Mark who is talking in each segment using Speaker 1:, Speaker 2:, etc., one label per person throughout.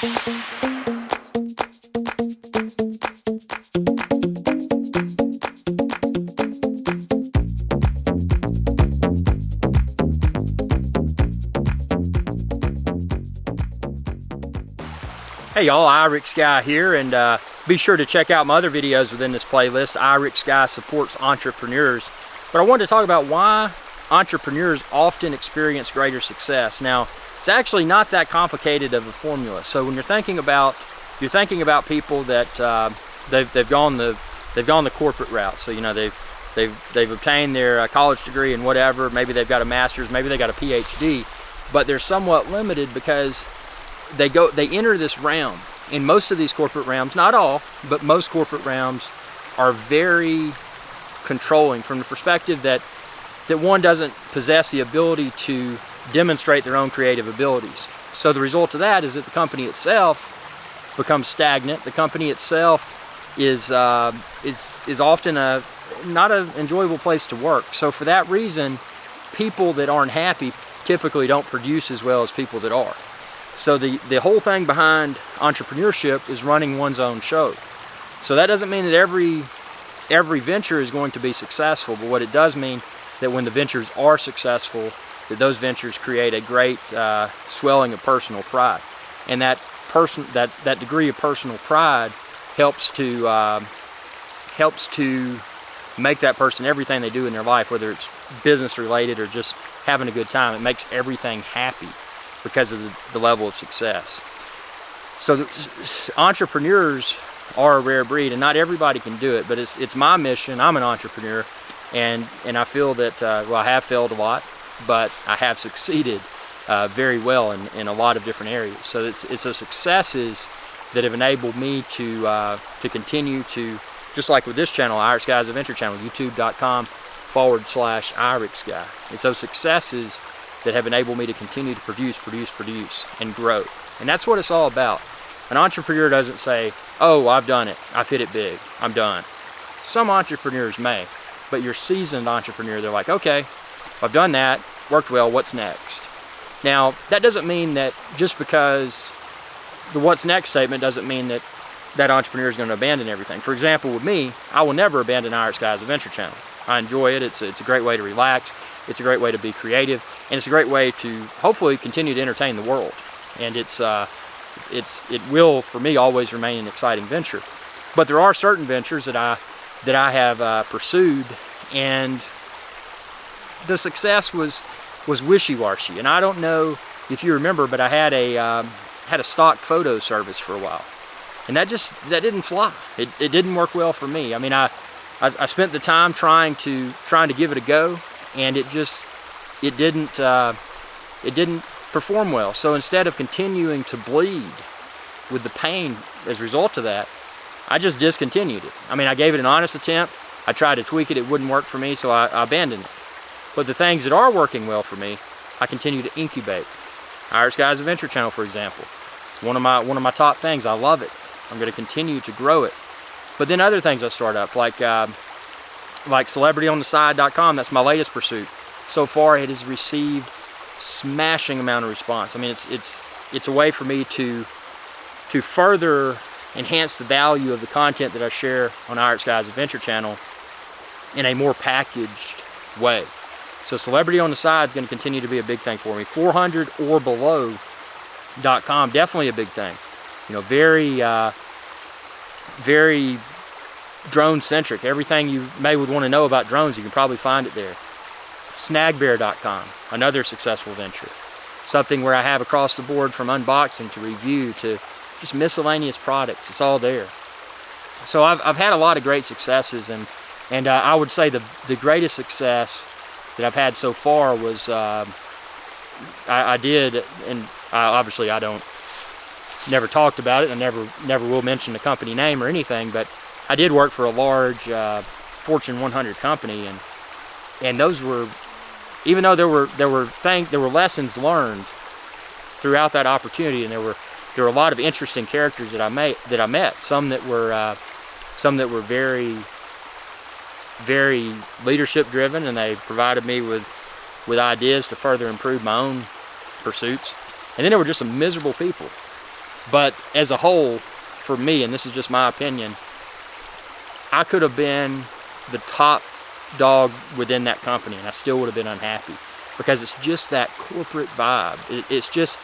Speaker 1: Hey y'all, Irix Guy here, and be sure to check out my other videos within this playlist. Irix Guy supports entrepreneurs. But I wanted to talk about why entrepreneurs often experience greater success. Now, it's actually not that complicated of a formula. So when you're thinking about people that they've gone the corporate route. So they've obtained their college degree and whatever. Maybe they've got a master's, maybe they got a PhD, but they're somewhat limited because they enter this realm. In most of these corporate realms, not all, but most corporate realms are very controlling from the perspective that one doesn't possess the ability to demonstrate their own creative abilities. So the result of that is that the company itself becomes stagnant. The company itself is often not an enjoyable place to work. So for that reason, people that aren't happy typically don't produce as well as people that are. So the whole thing behind entrepreneurship is running one's own show. So that doesn't mean that every venture is going to be successful, but what it does mean that when the ventures are successful, that those ventures create a great swelling of personal pride, and that degree of personal pride helps to make that person everything they do in their life, whether it's business related or just having a good time. It makes everything happy because of the level of success. So entrepreneurs are a rare breed, and not everybody can do it, but it's my mission. I'm an entrepreneur, and I feel that, I have failed a lot, but I have succeeded very well in a lot of different areas. So it's those successes that have enabled me to continue to, just like with this channel, Irix Guy is a venture channel, youtube.com/Irix Guy. It's those successes that have enabled me to continue to produce, and grow. And that's what it's all about. An entrepreneur doesn't say, oh, I've done it, I've hit it big, I'm done. Some entrepreneurs may, but your seasoned entrepreneur, they're like, okay, I've done that, worked well, what's next? Now, that doesn't mean that just because the what's next statement doesn't mean that that entrepreneur is going to abandon everything. For example, with me, I will never abandon Irix Guy as a venture channel. I enjoy it. It's a great way to relax. It's a great way to be creative, and it's a great way to hopefully continue to entertain the world. And it will, for me, always remain an exciting venture. But there are certain ventures that I have pursued, and the success was wishy-washy. And I don't know if you remember, but I had a stock photo service for a while, and that didn't fly. It didn't work well for me. I mean, I spent the time trying to give it a go, and it didn't perform well. So instead of continuing to bleed with the pain as a result of that, I just discontinued it. I mean, I gave it an honest attempt. I tried to tweak it. It wouldn't work for me, so I abandoned it. But the things that are working well for me, I continue to incubate. Irix Guy is a venture channel, for example. One of my top things. I love it. I'm going to continue to grow it. But then other things I start up, like celebrityontheside.com. That's my latest pursuit. So far, it has received smashing amount of response. I mean, it's a way for me to further enhance the value of the content that I share on Irix Guy as a venture channel in a more packaged way. So Celebrity on the Side is going to continue to be a big thing for me. 400 or below.com, definitely a big thing. Very drone-centric. Everything you may would want to know about drones, you can probably find it there. Snagbear.com, another successful venture. Something where I have across the board, from unboxing to review to just miscellaneous products. It's all there. So I've had a lot of great successes, and I would say the greatest success that I've had so far was I did, and obviously I never talked about it, and never will mention the company name or anything, but I did work for a large Fortune 100 company, and those were, even though there were lessons learned throughout that opportunity, and there were a lot of interesting characters that I met. Some that were very, very leadership driven, and they provided me with ideas to further improve my own pursuits. And then there were just some miserable people But as a whole, for me, and this is just my opinion, I could have been the top dog within that company and I still would have been unhappy, because it's just that corporate vibe. It's just,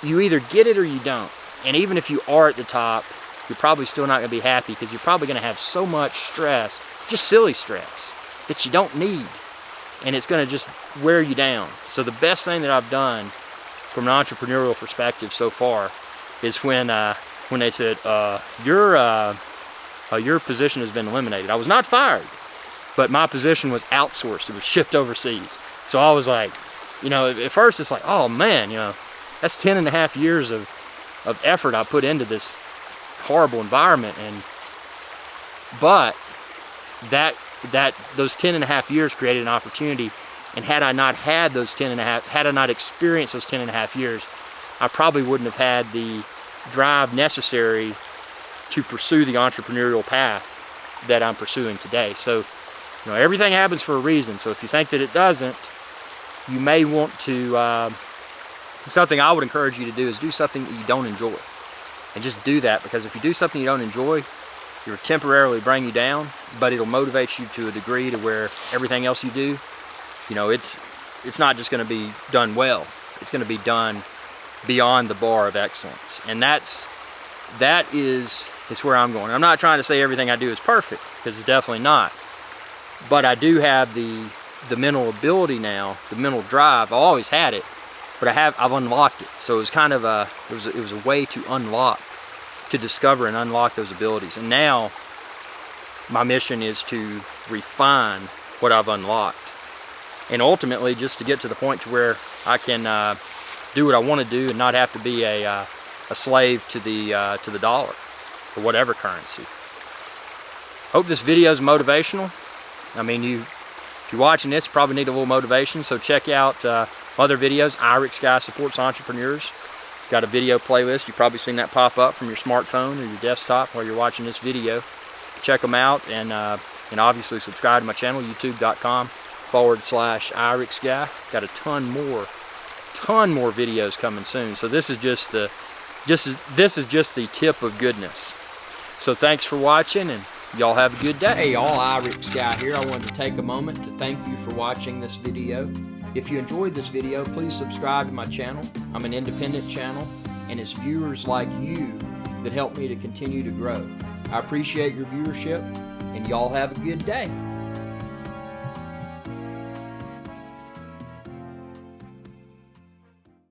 Speaker 1: you either get it or you don't. And even if you are at the top, you're probably still not going to be happy, because you're probably going to have so much stress, just silly stress, that you don't need. And it's going to just wear you down. So the best thing that I've done from an entrepreneurial perspective so far is when they said, your position has been eliminated. I was not fired, but my position was outsourced. It was shipped overseas. So I was like, at first it's like, oh man, that's 10.5 years of effort I put into this horrible environment. But those 10.5 years created an opportunity. And had I not had had I not experienced those 10.5 years, I probably wouldn't have had the drive necessary to pursue the entrepreneurial path that I'm pursuing today. So, everything happens for a reason. So if you think that it doesn't, you may want to, something I would encourage you to do is do something that you don't enjoy. And just do that, because if you do something you don't enjoy, it'll temporarily bring you down, but it'll motivate you to a degree to where everything else you do, it's not just going to be done well. It's going to be done beyond the bar of excellence. And that is where I'm going. I'm not trying to say everything I do is perfect, because it's definitely not. But I do have the mental ability now, the mental drive. I always had it, but I've unlocked it. So it was kind of it was a way to discover and unlock those abilities. And now my mission is to refine what I've unlocked, and ultimately just to get to the point to where I can do what I want to do and not have to be a slave to the dollar or whatever currency. Hope this video is motivational. I mean, if you're watching this, you probably need a little motivation, so check out other videos. IRIX Guy Supports Entrepreneurs. Got a video playlist. You've probably seen that pop up from your smartphone or your desktop while you're watching this video. Check them out, and obviously subscribe to my channel, youtube.com/IRIX Guy. Got a ton more videos coming soon. So this is just the tip of goodness. So thanks for watching, and y'all have a good day. Hey y'all, IRIX Guy here. I wanted to take a moment to thank you for watching this video. If you enjoyed this video, please subscribe to my channel. I'm an independent channel, and it's viewers like you that help me to continue to grow. I appreciate your viewership, and y'all have a good day.